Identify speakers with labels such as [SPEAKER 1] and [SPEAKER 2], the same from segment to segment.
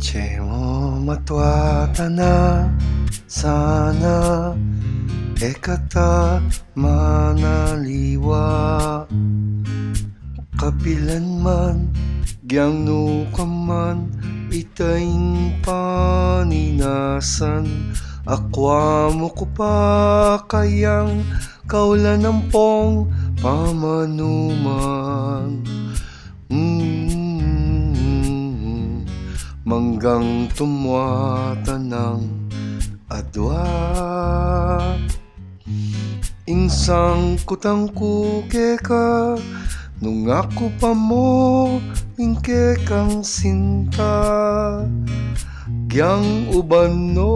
[SPEAKER 1] Chemo matwata na sana ekata manaliwa kapilan man gyang no kaman itaing paninasan akwa mo ko pa kayang kaulanampong pamanuman manggang tumwata ng adwa insang kutang kuke ka nung ako pa mo ingke kang sinta gyang uban no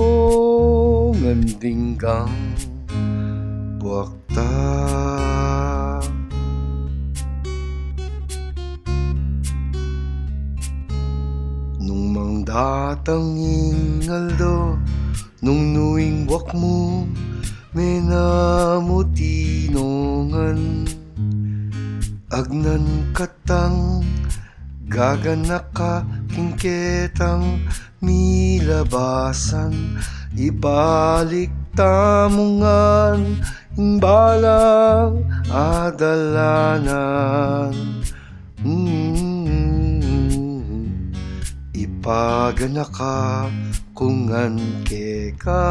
[SPEAKER 1] ngandinggang buwakta nung mangdatang ingaldo nung nuing wak mo menamutinongan agnan katang gaganaka kingketang milabasan ibalik tamungan imbalang adalanan ipaganaka kungan keka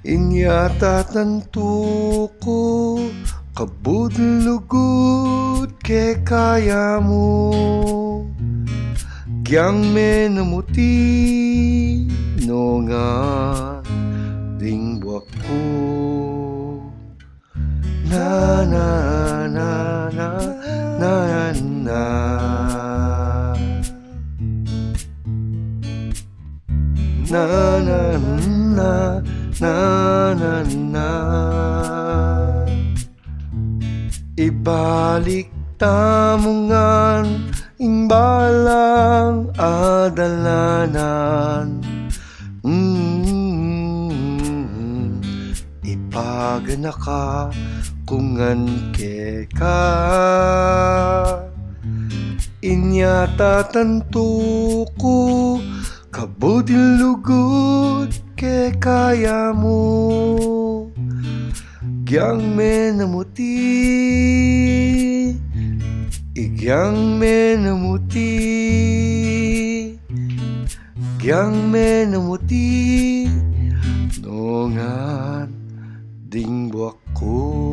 [SPEAKER 1] inyata tantuko kabudlugud ke kaya mo gyang menamuti no nga ding buwak ko na na na na na na na na na na na na ibalik tamungan imbalang adalanan ipaganaka kungan keka inyata tantuko kabudilugod ke kaya mo gyang menamuti igyang menamuti gyang menamuti nongan ding buwak ko